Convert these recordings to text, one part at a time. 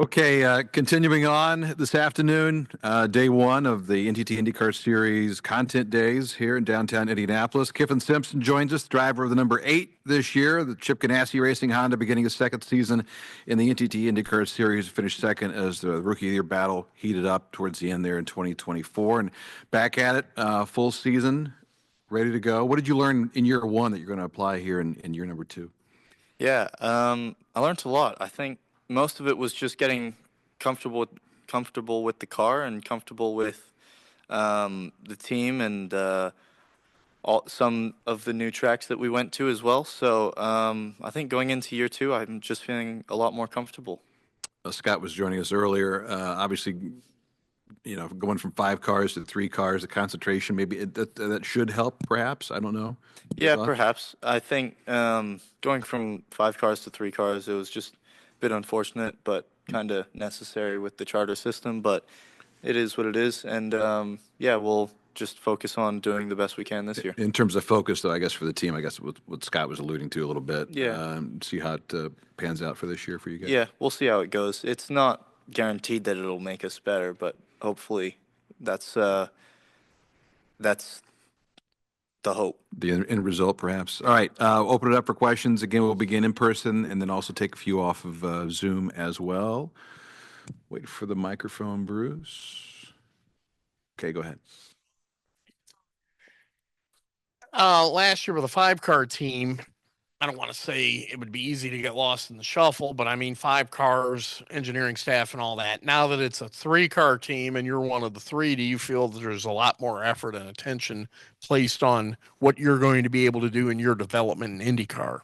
Okay, continuing on this afternoon, day one of the NTT IndyCar Series content days here in downtown Indianapolis. Kyffin Simpson joins us, driver of the number 8 this year, the Chip Ganassi Racing Honda, beginning his second season in the NTT IndyCar Series. Finished second as the Rookie of the Year battle heated up towards the end there in 2024. And back at it, full season, ready to go. What did you learn in year one that you're going to apply here in year number 2? Yeah, I learned a lot. I think most of it was just getting comfortable comfortable with the car and comfortable with the team and some of the new tracks that we went to as well. So I think going into year two, I'm just feeling a lot more comfortable. Scott was joining us earlier. Obviously, going from 5 cars to 3 cars, the concentration maybe that should help. Perhaps, I don't know. Your Yeah, thoughts? perhaps. I think going from 5 cars to 3 cars, it was just a bit unfortunate, but kind of necessary with the charter system. But it is what it is, and yeah, we'll just focus on doing the best we can this year. In terms of focus, though, I guess for the team, I guess what Scott was alluding to a little bit. Yeah, See how it pans out for this year for you guys. yeah, we'll see how it goes. It's not guaranteed that it'll make us better, but hopefully, that's uh, that's the hope. The end result, perhaps. All right, open it up for questions. Again, we'll begin in person and then also take a few off of Zoom as well. Wait for the microphone, Bruce. Okay, go ahead. Last year with a 5 car team, I don't want to say it would be easy to get lost in the shuffle, but I mean, 5 cars, engineering staff, and all that. Now that it's a 3 car team and you're one of the three, do you feel that there's a lot more effort and attention placed on what you're going to be able to do in your development in IndyCar?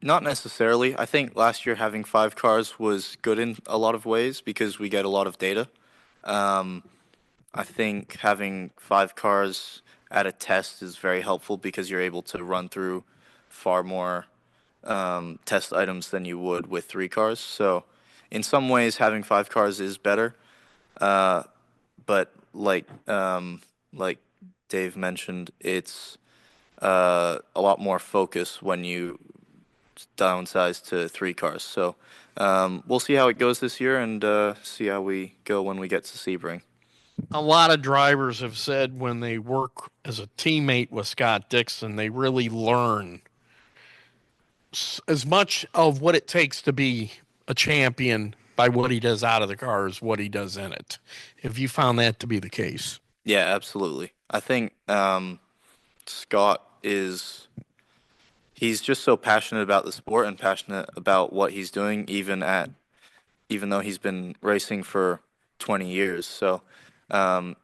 Not necessarily. I think last year having 5 cars was good in a lot of ways because we get a lot of data. Um, I think having 5 cars at a test is very helpful because you're able to run through far more test items than you would with 3 cars. So, in some ways, having 5 cars is better. Uh, but like Dave mentioned, it's a lot more focus when you downsize to 3 cars. So we'll see how it goes this year and see how we go when we get to Sebring. A lot of drivers have said when they work as a teammate with Scott Dixon, they really learn as much of what it takes to be a champion by what he does out of the car as what he does in it. Have you found that to be the case? Yeah, absolutely. I think Scott is he's just so passionate about the sport and passionate about what he's doing even though he's been racing for 20 years. So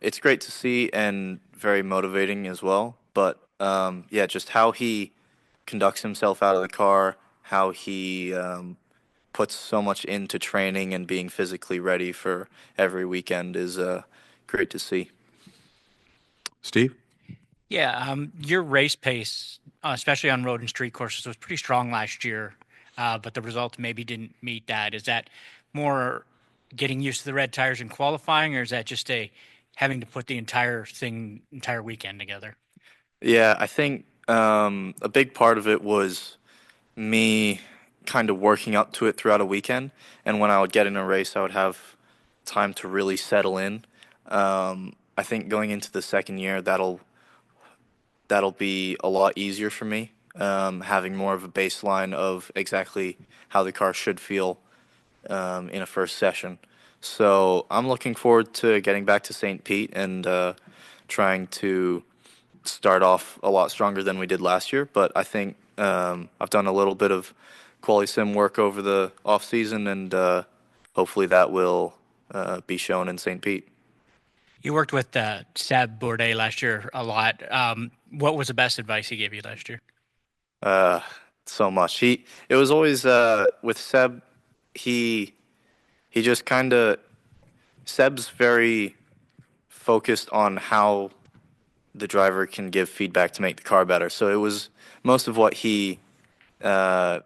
it's great to see and very motivating as well. But yeah, just how he conducts himself out of the car, how he puts so much into training and being physically ready for every weekend is great to see. Steve? Yeah, your race pace, especially on road and street courses, was pretty strong last year, but the results maybe didn't meet that. Is that more getting used to the red tires and qualifying, or is that just a having to put the entire weekend together? Yeah, I think a big part of it was me kind of working up to it throughout a weekend, and when I would get in a race, I would have time to really settle in. I think going into the second year, that'll be a lot easier for me, having more of a baseline of exactly how the car should feel in a first session. So I'm looking forward to getting back to St. Pete and trying to start off a lot stronger than we did last year. But I think I've done a little bit of quali sim work over the off season, and hopefully that will be shown in St. Pete. You worked with Seb Bourdais last year a lot. What was the best advice he gave you last year? Uh, so much. It was always with Seb. He he just kind of Seb's very focused on how the driver can give feedback to make the car better. So it was most of what he uh,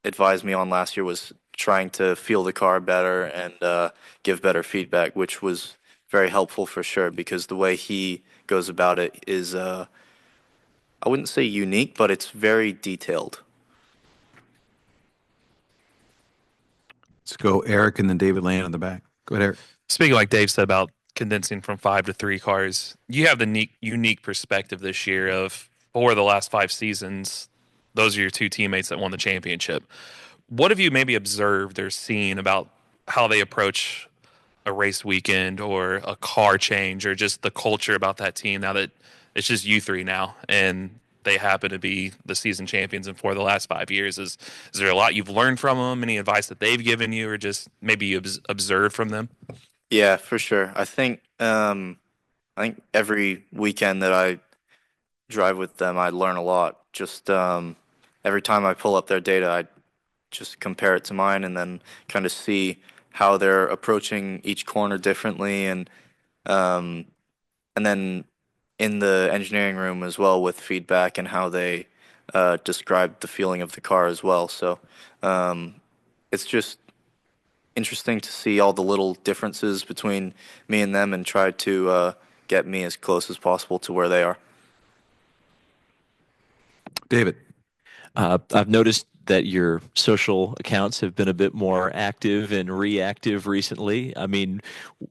advised me on last year was trying to feel the car better and give better feedback, which was very helpful for sure because the way he goes about it is, I wouldn't say unique, but it's very detailed. Let's go Eric and then David Lane on the back. Go ahead, Eric. Speaking like Dave said about condensing from 5 to 3 cars, you have the unique perspective this year of for the last 5 seasons, those are your 2 teammates that won the championship. What have you maybe observed or seen about how they approach a race weekend or a car change or just the culture about that team now that it's just you 3 now and they happen to be the season champions and for the last 5 years? Is there a lot you've learned from them? Any advice that they've given you or just maybe you observed from them? Yeah, for sure. I think every weekend that I drive with them, I learn a lot. Just every time I pull up their data, I just compare it to mine and then kind of see how they're approaching each corner differently, um, and then in the engineering room as well with feedback and how they describe the feeling of the car as well. So it's just interesting to see all the little differences between me and them and try to get me as close as possible to where they are. David. I've noticed that your social accounts have been a bit more active and reactive recently. I mean,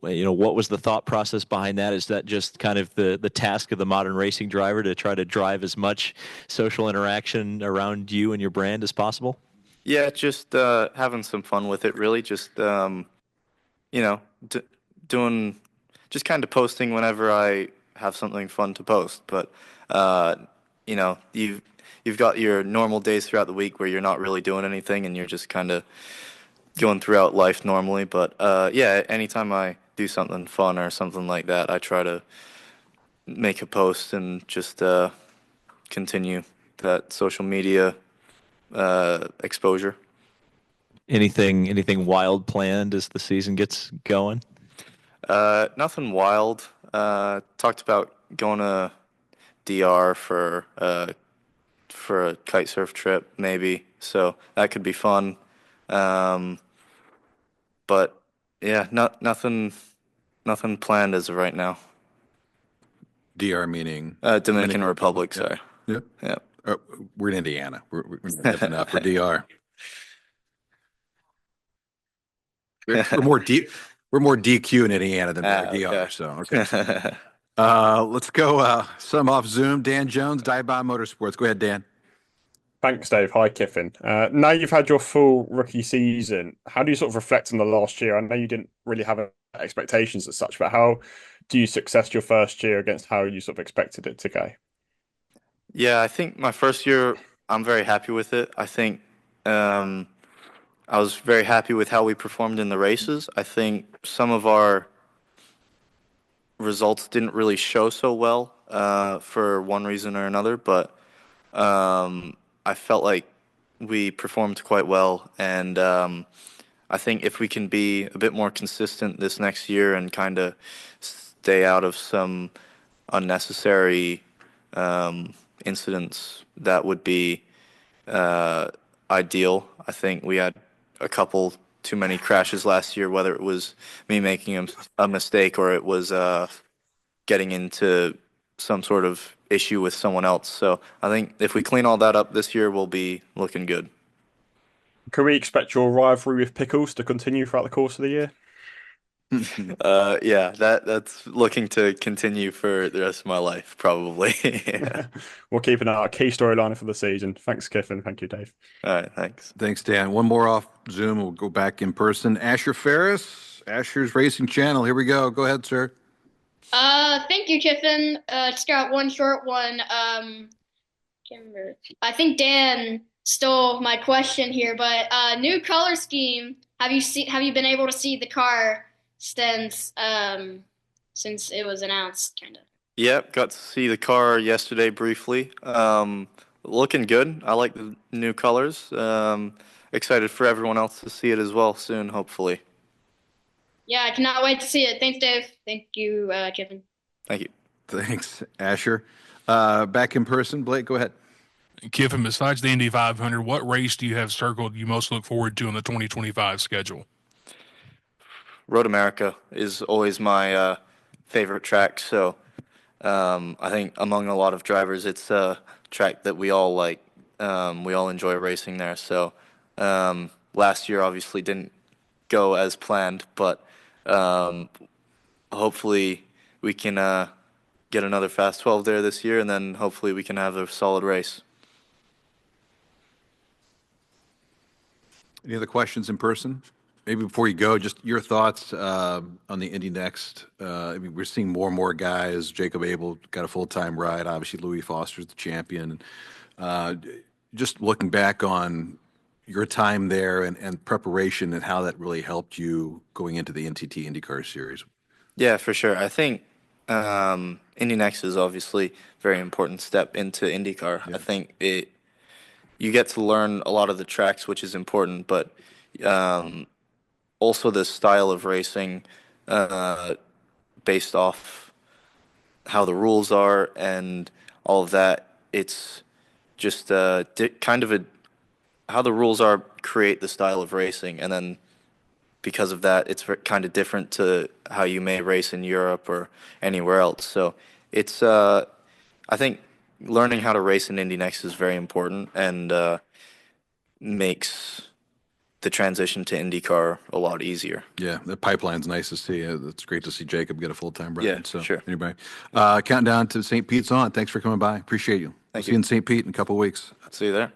what was the thought process behind that? Is that just kind of the task of the modern racing driver to try to drive as much social interaction around you and your brand as possible? Yeah, just having some fun with it, really. Just doing, just kind of posting whenever I have something fun to post. But you've got your normal days throughout the week where you're not really doing anything and you're just kind of going throughout life normally. But yeah, anytime I do something fun or something like that, I try to make a post and just continue that social media exposure. Anything wild planned as the season gets going? Nothing wild. Talked about going to DR for a kite surf trip, maybe. So that could be fun. But yeah, nothing planned as of right now. DR meaning Dominican Republic. Sorry. Yep. Yeah. We're in Indiana. We're not enough for DR. We're more DQ in Indiana than we're DR. Okay. So okay. Let's go. Some off Zoom. Dan Jones, Dive Bomb Motorsports. Go ahead, Dan. Thanks, Dave. Hi, Kyffin. Now you've had your full rookie season, how do you sort of reflect on the last year? I know you didn't really have expectations as such, but how do you success your first year against how you sort of expected it to go? Yeah, I think my first year, I'm very happy with it. I think I was very happy with how we performed in the races. I think some of our results didn't really show so well for one reason or another, but I felt like we performed quite well, and I think if we can be a bit more consistent this next year and kind of stay out of some unnecessary incidents, that would be ideal. I think we had a couple too many crashes last year, whether it was me making a mistake or it was getting into some sort of issue with someone else. So I think if we clean all that up this year, we'll be looking good. Can we expect your rivalry with Pickles to continue throughout the course of the year? Yeah, that's looking to continue for the rest of my life, probably. Yeah. We'll keep an eye out. Key storyline for the season. Thanks, Kyffin. Thank you, Dave. All right, thanks. Thanks, Dan. One more off Zoom. We'll go back in person. Asher Ferris, Asher's Racing Channel. Here we go. Go ahead, sir. Thank you, Kyffin. Just got one short one. Can't remember. I think Dan stole my question here, but new color scheme. Have you been able to see the car since it was announced, kind of? Yep, got to see the car yesterday briefly. Looking good. I like the new colors. Excited for everyone else to see it as well soon, hopefully. Yeah, I cannot wait to see it. Thanks, Dave. Thank you, Kyffin. Thank you. Thanks, Asher. Back in person. Blake, go ahead. Kyffin, besides the Indy 500, what race do you have circled you most look forward to in the 2025 schedule? Road America is always my favorite track. So I think among a lot of drivers, it's a track that we all like. We all enjoy racing there. So last year obviously didn't go as planned, but hopefully we can get another Fast 12 there this year, and then hopefully we can have a solid race. Any other questions in person? Maybe before you go, just your thoughts on the Indy Next. I mean, we're seeing more and more guys. Jacob Abel got a full-time ride. Obviously, Louis Foster's the champion. Just looking back on your time there and preparation and how that really helped you going into the NTT IndyCar series. Yeah, for sure. I think Indy Next is obviously a very important step into IndyCar. Yeah. I think you get to learn a lot of the tracks, which is important, but also the style of racing based off how the rules are and all of that. It's just kind of how the rules are create the style of racing, and then because of that, it's kind of different to how you may race in Europe or anywhere else. So it's I think learning how to race in Indy Next is very important and makes the transition to IndyCar a lot easier. Yeah, the pipeline's nice to see. It's great to see Jacob get a full-time ride. Yeah, so, sure. Anybody, countdown to St. Pete's on. Thanks for coming by. Appreciate you. Thank See you in St. Pete in a couple of weeks. See you there.